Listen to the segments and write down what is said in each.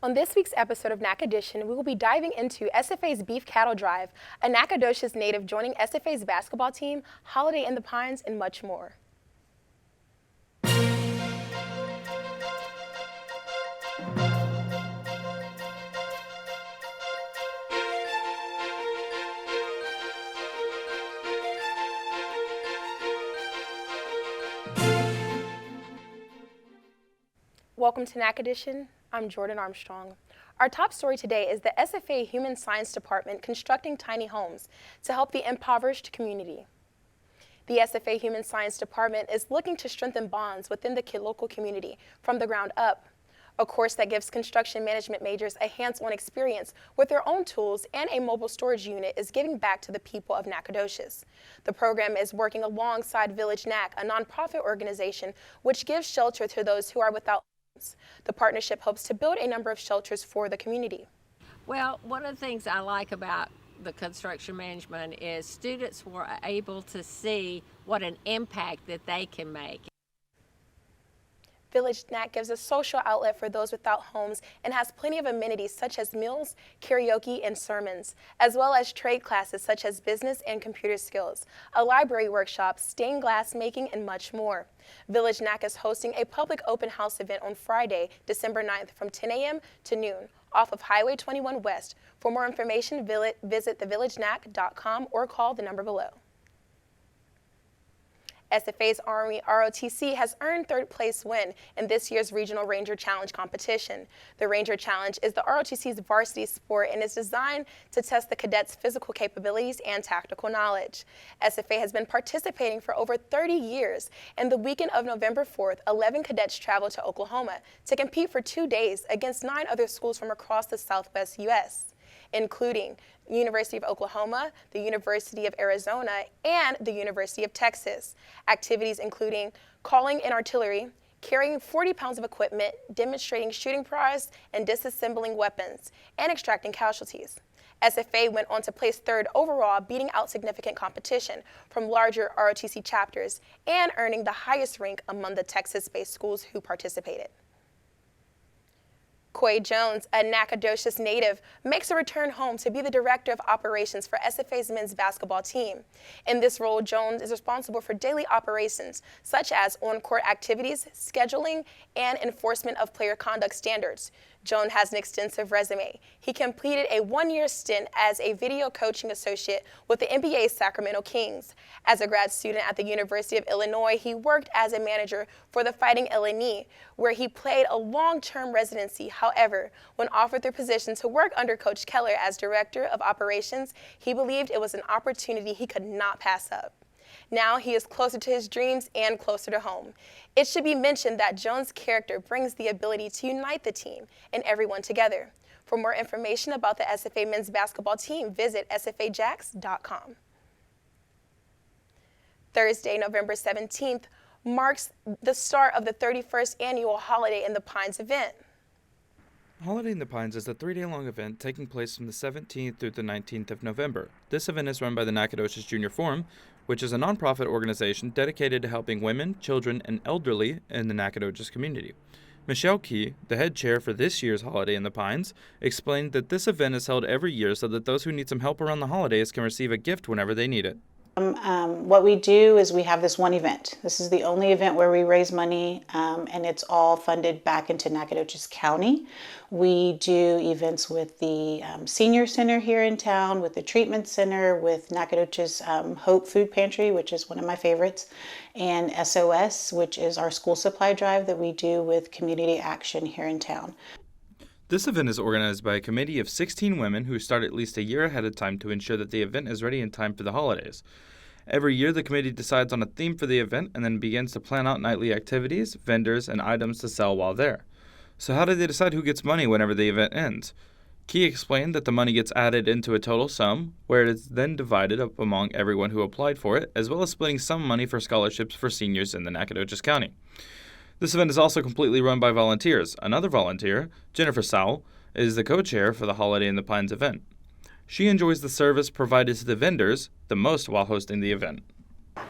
On this week's episode of Nac Edition, we will be diving into SFA's Beef Cattle Drive, a Nacogdoches native joining SFA's basketball team, Holiday in the Pines, and much more. Welcome to Nac Edition. I'm Jordan Armstrong. Our top story today is the SFA Human Science Department constructing tiny homes to help the impoverished community. The SFA Human Science Department is looking to strengthen bonds within the local community from the ground up, a course that gives construction management majors a hands-on experience with their own tools, and a mobile storage unit is giving back to the people of Nacogdoches. The program is working alongside Village Nac, a nonprofit organization which gives shelter to those who are without. The partnership hopes to build a number of shelters for the community. Well, one of the things I like about the construction management is students were able to see what an impact that they can make. Village Nac gives a social outlet for those without homes and has plenty of amenities such as meals, karaoke, and sermons, as well as trade classes such as business and computer skills, a library workshop, stained glass making, and much more. Village Nac is hosting a public open house event on Friday, December 9th from 10 a.m. to noon off of Highway 21 West. For more information, visit thevillagenac.com or call the number below. SFA's Army ROTC has earned third place win in this year's Regional Ranger Challenge competition. The Ranger Challenge is the ROTC's varsity sport and is designed to test the cadets' physical capabilities and tactical knowledge. SFA has been participating for over 30 years, and the weekend of November 4th, 11 cadets traveled to Oklahoma to compete for 2 days against 9 other schools from across the Southwest U.S., including the University of Oklahoma, the University of Arizona, and the University of Texas. Activities including calling in artillery, carrying 40 pounds of equipment, demonstrating shooting prize and disassembling weapons, and extracting casualties. SFA went on to place third overall, beating out significant competition from larger ROTC chapters and earning the highest rank among the Texas-based schools who participated. Coy Jones, a Nacogdoches native, makes a return home to be the Director of Operations for SFA's men's basketball team. In this role, Jones is responsible for daily operations, such as on-court activities, scheduling, and enforcement of player conduct standards. Jones has an extensive resume. He completed a 1-year stint as a video coaching associate with the NBA's Sacramento Kings. As a grad student at the University of Illinois, he worked as a manager for the Fighting Illini, where he played a long-term residency. However, when offered the position to work under Coach Keller as Director of Operations, he believed it was an opportunity he could not pass up. Now he is closer to his dreams and closer to home. It should be mentioned that Jones' character brings the ability to unite the team and everyone together. For more information about the SFA men's basketball team, visit sfajax.com. Thursday, November 17th, marks the start of the 31st annual Holiday in the Pines event. Holiday in the Pines is a 3-day-long event taking place from the 17th through the 19th of November. This event is run by the Nacogdoches Junior Forum, which is a nonprofit organization dedicated to helping women, children, and elderly in the Nacogdoches community. Michelle Key, the head chair for this year's Holiday in the Pines, explained that this event is held every year so that those who need some help around the holidays can receive a gift whenever they need it. What we do is we have this one event. This is the only event where we raise money, and it's all funded back into Nacogdoches County. We do events with the Senior Center here in town, with the Treatment Center, with Nacogdoches Hope Food Pantry, which is one of my favorites, and SOS, which is our school supply drive that we do with Community Action here in town. This event is organized by a committee of 16 women who start at least a year ahead of time to ensure that the event is ready in time for the holidays. Every year, the committee decides on a theme for the event and then begins to plan out nightly activities, vendors, and items to sell while there. So how do they decide who gets money whenever the event ends? Key explained that the money gets added into a total sum, where it is then divided up among everyone who applied for it, as well as splitting some money for scholarships for seniors in the Nacogdoches County. This event is also completely run by volunteers. Another volunteer, Jennifer Sowell, is the co-chair for the Holiday in the Pines event. She enjoys the service provided to the vendors the most while hosting the event.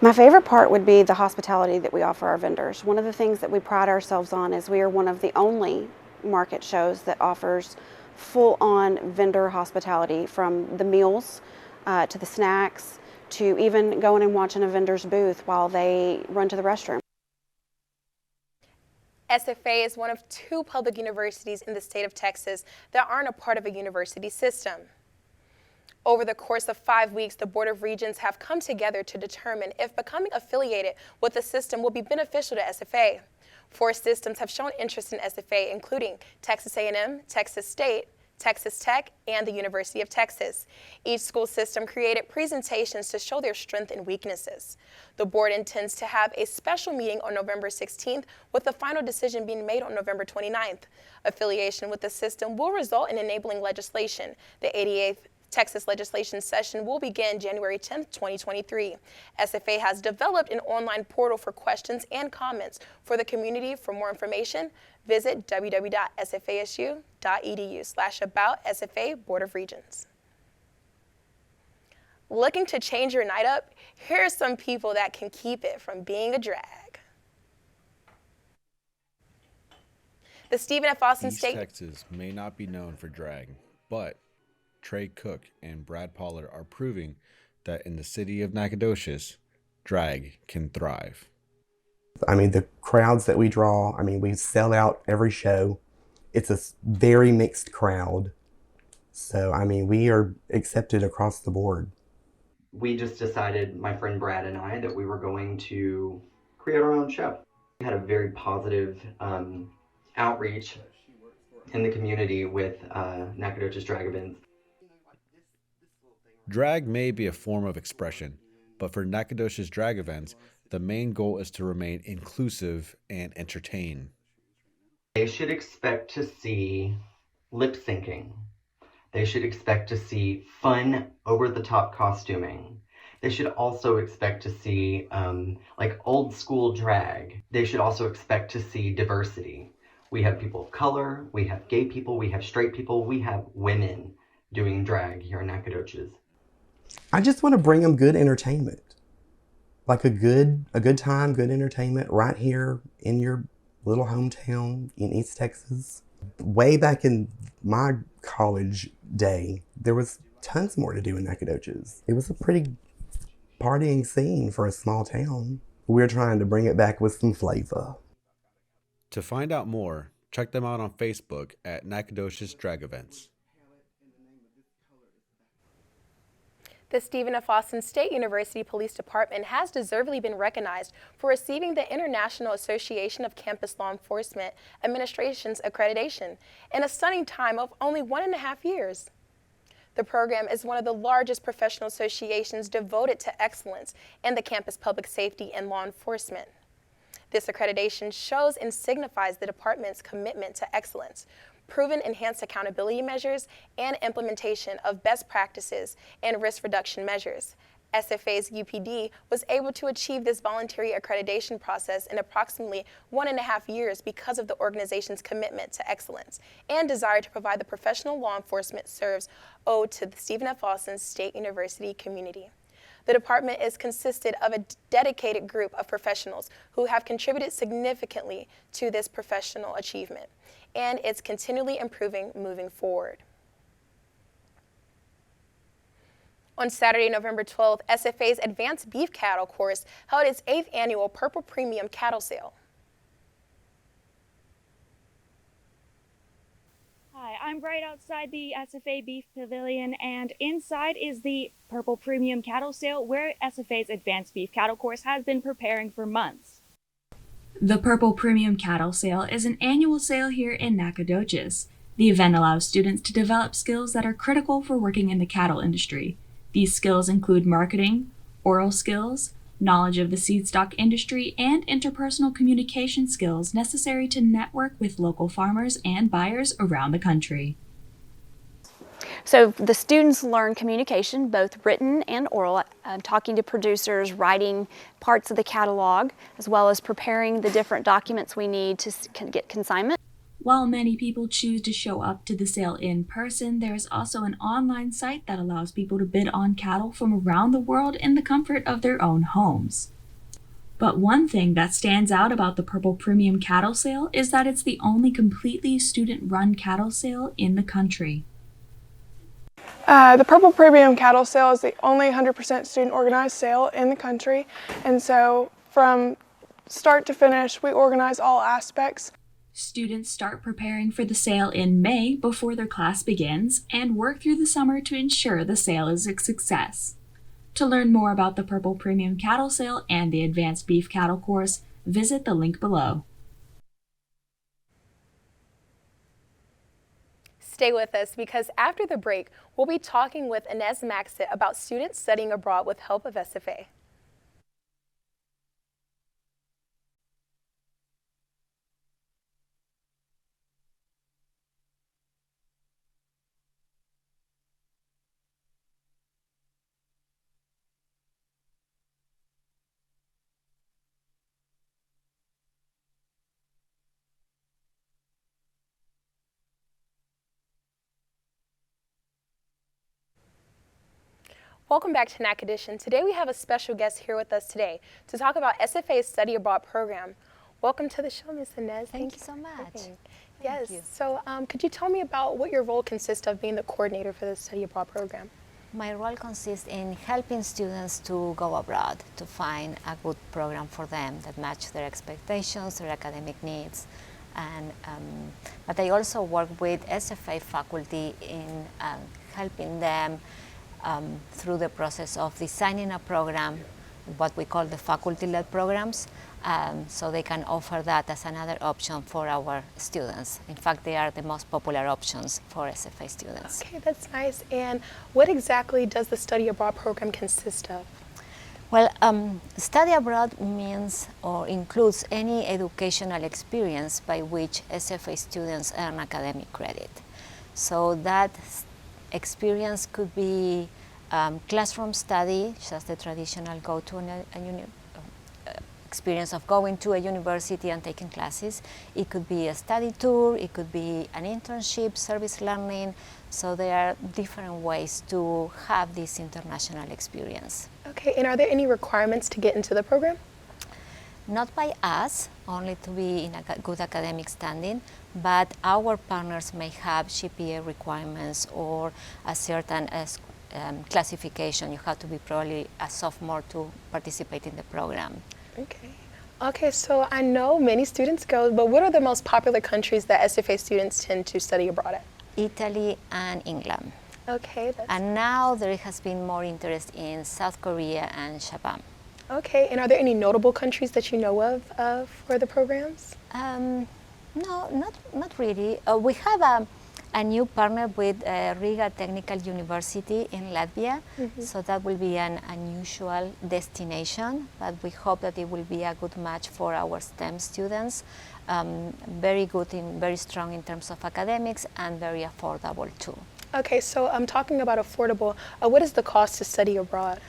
My favorite part would be the hospitality that we offer our vendors. One of the things that we pride ourselves on is we are one of the only market shows that offers full-on vendor hospitality, from the meals to the snacks to even going and watching a vendor's booth while they run to the restroom. SFA is one of 2 public universities in the state of Texas that aren't a part of a university system. Over the course of 5 weeks, the Board of Regents have come together to determine if becoming affiliated with the system will be beneficial to SFA. 4 systems have shown interest in SFA, including Texas A&M, Texas State, Texas Tech, and the University of Texas. Each school system created presentations to show their strengths and weaknesses. The board intends to have a special meeting on November 16th, with the final decision being made on November 29th. Affiliation with the system will result in enabling legislation. The 88th Texas legislation session will begin January 10, 2023. SFA has developed an online portal for questions and comments for the community. For more information, visit www.sfasu.edu/about-SFA Board of Regents. Looking to change your night up? Here are some people that can keep it from being a drag. The Stephen F. Austin East State Texas may not be known for drag, but Trey Cook and Brad Pollard are proving that in the city of Nacogdoches, drag can thrive. I mean, the crowds that we draw, I mean, we sell out every show. It's a very mixed crowd. So, I mean, we are accepted across the board. We just decided, my friend Brad and I, that we were going to create our own show. We had a very positive outreach in the community with Nacogdoches drag events. Drag may be a form of expression, but for Nacogdoches drag events, the main goal is to remain inclusive and entertain. They should expect to see lip syncing. They should expect to see fun, over-the-top costuming. They should also expect to see like old school drag. They should also expect to see diversity. We have people of color, we have gay people, we have straight people, we have women doing drag here in Nacogdoches. I just want to bring them good entertainment. Like a good time, good entertainment right here in your little hometown in East Texas. Way back in my college day, there was tons more to do in Nacogdoches. It was a pretty partying scene for a small town. We're trying to bring it back with some flavor. To find out more, check them out on Facebook at Nacogdoches Drag Events. The Stephen F. Austin State University Police Department has deservedly been recognized for receiving the International Association of Campus Law Enforcement Administration's accreditation in a stunning time of only 1.5 years. The program is one of the largest professional associations devoted to excellence in the campus public safety and law enforcement. This accreditation shows and signifies the department's commitment to excellence, proven enhanced accountability measures, and implementation of best practices and risk reduction measures. SFA's UPD was able to achieve this voluntary accreditation process in approximately 1.5 years because of the organization's commitment to excellence and desire to provide the professional law enforcement serves owed to the Stephen F. Austin State University community. The department is consisted of a dedicated group of professionals who have contributed significantly to this professional achievement, and it's continually improving moving forward. On Saturday, November 12th, SFA's Advanced Beef Cattle course held its 8th annual Purple Premium Cattle Sale. Hi, I'm right outside the SFA Beef Pavilion, and inside is the Purple Premium Cattle Sale, where SFA's Advanced Beef Cattle course has been preparing for months. The Purple Premium Cattle Sale is an annual sale here in Nacogdoches. The event allows students to develop skills that are critical for working in the cattle industry. These skills include marketing, oral skills, knowledge of the seed stock industry, and interpersonal communication skills necessary to network with local farmers and buyers around the country. So the students learn communication, both written and oral, talking to producers, writing parts of the catalog, as well as preparing the different documents we need to get consignment. While many people choose to show up to the sale in person, there is also an online site that allows people to bid on cattle from around the world in the comfort of their own homes. But one thing that stands out about the Purple Premium Cattle Sale is that it's the only completely student-run cattle sale in the country. The Purple Premium Cattle Sale is the only 100% student-organized sale in the country, and so from start to finish, we organize all aspects. Students start preparing for the sale in May before their class begins and work through the summer to ensure the sale is a success. To learn more about the Purple Premium Cattle Sale and the Advanced Beef Cattle course, visit the link below. Stay with us because after the break, we'll be talking with Inez Maxit about students studying abroad with help of SFA. Welcome back to Nac Edition. Today we have a special guest here with us today to talk about SFA's Study Abroad program. Welcome to the show, Ms. Inez. Thank you so much. Yes, so could you tell me about what your role consists of being the coordinator for the Study Abroad program? My role consists in helping students to go abroad, to find a good program for them that match their expectations, their academic needs. And, but I also work with SFA faculty in helping them through the process of designing a program, what we call the faculty-led programs, so they can offer that as another option for our students. In fact, they are the most popular options for SFA students. Okay, that's nice. And what exactly does the Study Abroad program consist of? Well, study abroad means or includes any educational experience by which SFA students earn academic credit. So that experience could be classroom study, just the traditional experience of going to a university and taking classes. It could be a study tour, it could be an internship, service learning. So there are different ways to have this international experience. Okay, and are there any requirements to get into the program? Not by us, only to be in a good academic standing, but our partners may have GPA requirements or a certain classification. You have to be probably a sophomore to participate in the program. Okay. Okay, so I know many students go, but what are the most popular countries that SFA students tend to study abroad at? Italy and England. Okay. And now there has been more interest in South Korea and Japan. Okay, and are there any notable countries that you know of for the programs? No, not really. We have a new partner with Riga Technical University in Latvia, so that will be an unusual destination, but we hope that it will be a good match for our STEM students. Very strong in terms of academics and very affordable too. Okay, so I'm talking about affordable. What is the cost to study abroad?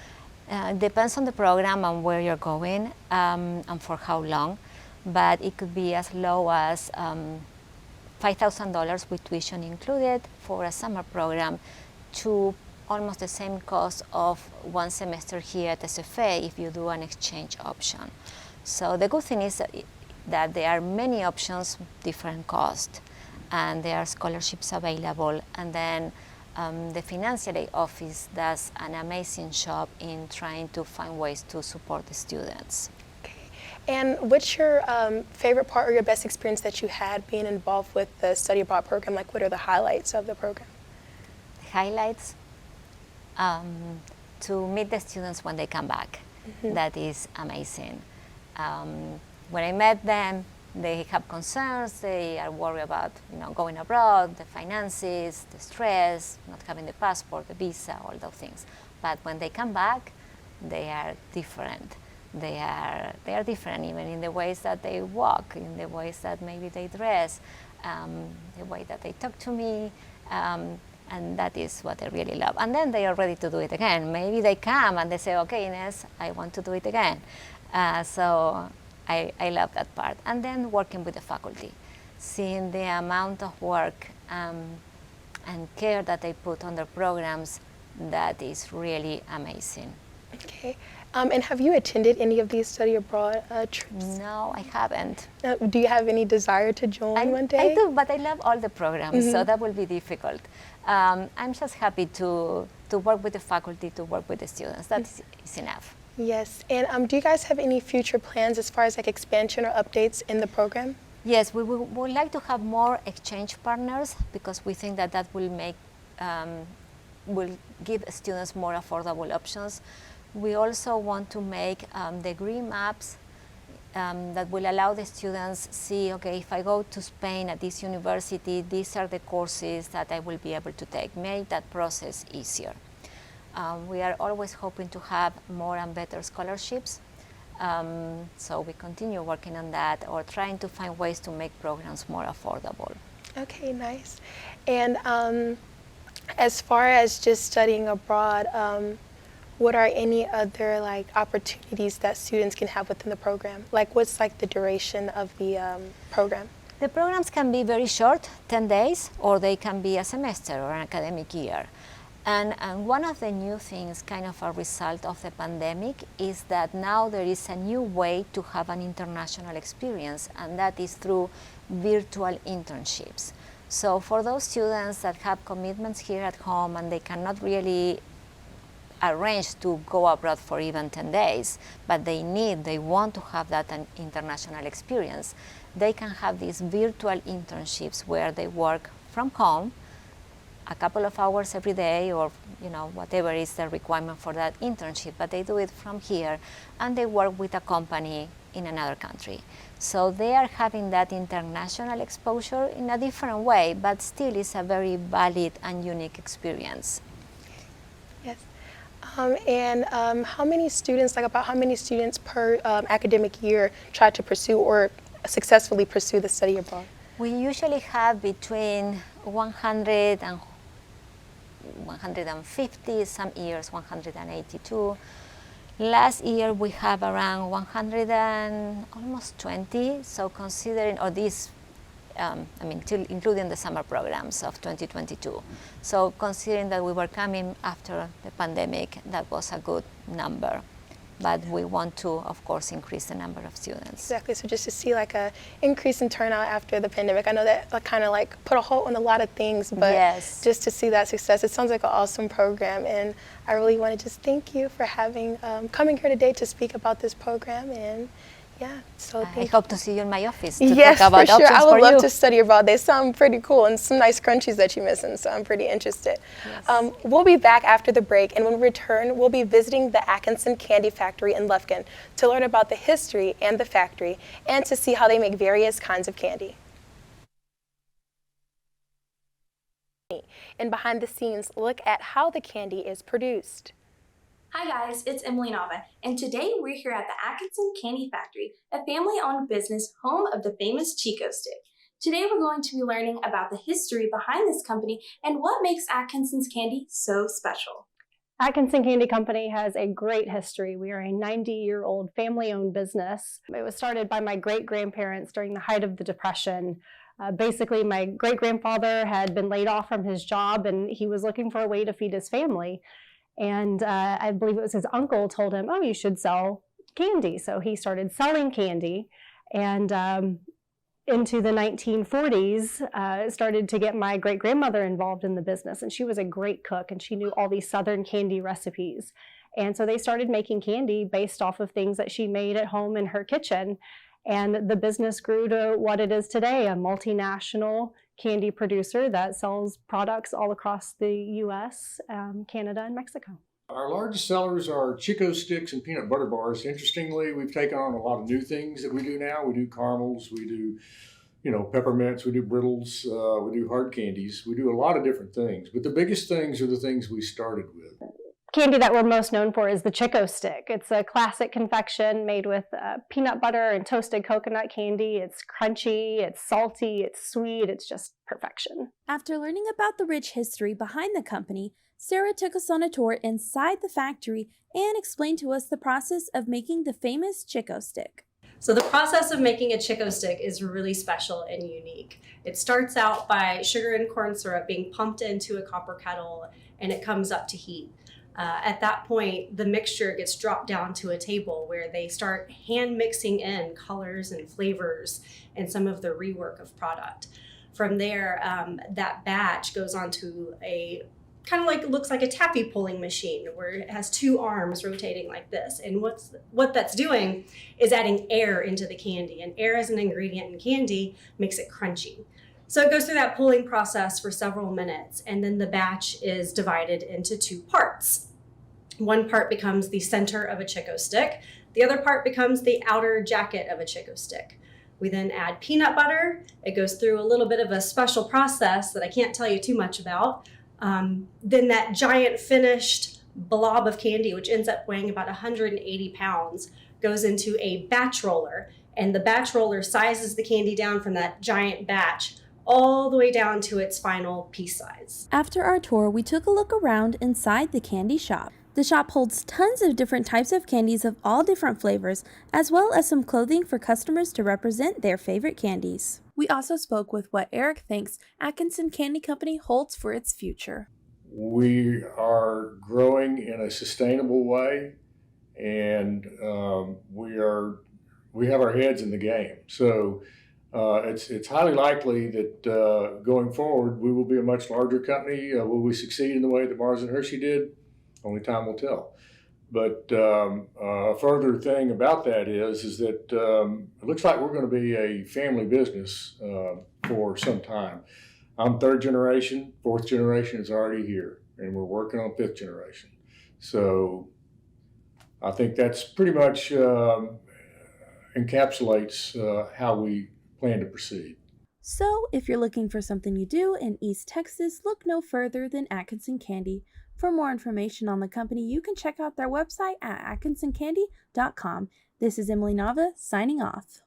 It depends on the program and where you're going and for how long, but it could be as low as $5,000 with tuition included for a summer program to almost the same cost of one semester here at SFA if you do an exchange option. So the good thing is that there are many options, different costs, and there are scholarships available. And then the financial aid office does an amazing job in trying to find ways to support the students. And what's your favorite part or your best experience that you had being involved with the Study Abroad program? Like, what are the highlights of the program? The highlights? To meet the students when they come back. That is amazing. When I met them, they have concerns. They are worried about going abroad, the finances, the stress, not having the passport, the visa, all those things. But when they come back, they are different. They are different even in the ways that they walk, in the ways that maybe they dress, the way that they talk to me, and that is what I really love. And then they are ready to do it again. Maybe they come and they say, okay, Inez, I want to do it again. So I love that part. And then working with the faculty, seeing the amount of work and care that they put on their programs, that is really amazing. Okay. And have you attended any of these study abroad trips? No, I haven't. Do you have any desire to join one day? I do, but I love all the programs, so that will be difficult. I'm just happy to work with the faculty, to work with the students. That's is enough. Yes. And do you guys have any future plans as far as like expansion or updates in the program? Yes, we would like to have more exchange partners because we think that will make will give students more affordable options. We also want to make degree maps that will allow the students see, okay, if I go to Spain at this university, these are the courses that I will be able to take, make that process easier. We are always hoping to have more and better scholarships, so we continue working on that or trying to find ways to make programs more affordable. Okay, nice. And as far as just studying abroad, what are any other like opportunities that students can have within the program? Like what's like the duration of the program? The programs can be very short, 10 days, or they can be a semester or an academic year. And one of the new things, kind of a result of the pandemic, is that now there is a new way to have an international experience, and that is through virtual internships. So for those students that have commitments here at home and they cannot really arrange to go abroad for even 10 days, but they want to have that an international experience, they can have these virtual internships where they work from home a couple of hours every day, or whatever is the requirement for that internship, but they do it from here and they work with a company in another country. So they are having that international exposure in a different way, but still is a very valid and unique experience. Yes. And how many students, like about how many students per academic year try to pursue or successfully pursue the study abroad? We usually have between 100 and 150, some years 182. Last year we have around 100 and almost 20, so considering, or this, including the summer programs of 2022. So considering that we were coming after the pandemic, that was a good number. But we want to, of course, increase the number of students. Exactly, so just to see like a increase in turnout after the pandemic. I know that kind of like put a halt on a lot of things, but yes, just to see that success, it sounds like an awesome program. And I really want to just thank you for having, coming here today to speak about this program. And yeah, so I hope to see you in my office to yes, talk about for sure. I would love you. to study abroad. They sound pretty cool and some nice crunchies that you're missing, so I'm pretty interested. Yes. We'll be back after the break, and when we return, we'll be visiting the Atkinson Candy Factory in Lufkin to learn about the history and the factory and to see how they make various kinds of candy. And behind the scenes, look at how the candy is produced. Hi guys, it's Emily Nava, and today we're here at the Atkinson Candy Factory, a family-owned business home of the famous Chico Stick. Today we're going to be learning about the history behind this company and what makes Atkinson's candy so special. Atkinson Candy Company has a great history. We are a 90-year-old family-owned business. It was started by my great-grandparents during the height of the Depression. Basically, my great-grandfather had been laid off from his job and he was looking for a way to feed his family. And I believe it was his uncle told him, oh, you should sell candy. So he started selling candy. And into the 1940s, started to get my great-grandmother involved in the business. And she was a great cook, and she knew all these Southern candy recipes. And so they started making candy based off of things that she made at home in her kitchen. And the business grew to what it is today, a multinational candy producer that sells products all across the U.S., Canada, and Mexico. Our largest sellers are Chico Sticks and peanut butter bars. Interestingly, we've taken on a lot of new things that we do now. We do caramels, we do, peppermints, we do brittles, we do hard candies. We do a lot of different things, but the biggest things are the things we started with. Candy that we're most known for is the Chico Stick. It's a classic confection made with peanut butter and toasted coconut candy. It's crunchy, it's salty, it's sweet, it's just perfection. After learning about the rich history behind the company, Sarah took us on a tour inside the factory and explained to us the process of making the famous Chico Stick. So the process of making a Chico Stick is really special and unique. It starts out by sugar and corn syrup being pumped into a copper kettle and it comes up to heat. At that point, the mixture gets dropped down to a table where they start hand mixing in colors and flavors and some of the rework of product. From there, that batch goes onto a kind of like, looks like a taffy pulling machine where it has two arms rotating like this. And what that's doing is adding air into the candy. And air as an ingredient in candy makes it crunchy. So it goes through that pulling process for several minutes, and then the batch is divided into two parts. One part becomes the center of a Chico stick. The other part becomes the outer jacket of a Chico stick. We then add peanut butter. It goes through a little bit of a special process that I can't tell you too much about. Then that giant finished blob of candy, which ends up weighing about 180 pounds, goes into a batch roller. And the batch roller sizes the candy down from that giant batch all the way down to its final piece size. After our tour, we took a look around inside the candy shop. The shop holds tons of different types of candies of all different flavors, as well as some clothing for customers to represent their favorite candies. We also spoke with what Eric thinks Atkinson Candy Company holds for its future. We are growing in a sustainable way, and we have our heads in the game. So it's highly likely that going forward we will be a much larger company. Will we succeed in the way that Mars and Hershey did? Only time will tell. But a further thing about that is that it looks like we're going to be a family business for some time. I'm third generation, fourth generation is already here, and we're working on fifth generation. So I think that's pretty much encapsulates how we plan to proceed. So, if you're looking for something to do in East Texas, look no further than Atkinson Candy. For more information on the company, you can check out their website at atkinsoncandy.com. This is Emily Nava signing off.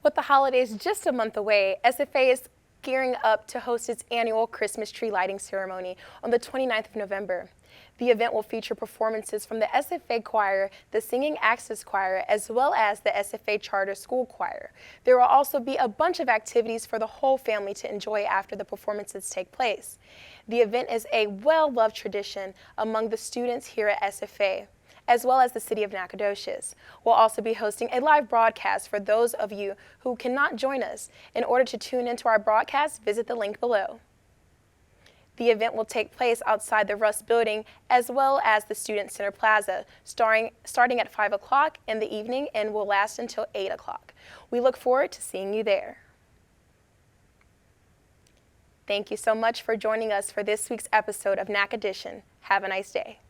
With the holidays just a month away, SFA is gearing up to host its annual Christmas tree lighting ceremony on the 29th of November. The event will feature performances from the SFA Choir, the Singing Access Choir, as well as the SFA Charter School Choir. There will also be a bunch of activities for the whole family to enjoy after the performances take place. The event is a well-loved tradition among the students here at SFA, as well as the city of Nacogdoches. We'll also be hosting a live broadcast for those of you who cannot join us. In order to tune into our broadcast, visit the link below. The event will take place outside the Rust building as well as the Student Center Plaza, starting at 5 o'clock in the evening and will last until 8 o'clock. We look forward to seeing you there. Thank you so much for joining us for this week's episode of Nac Edition. Have a nice day.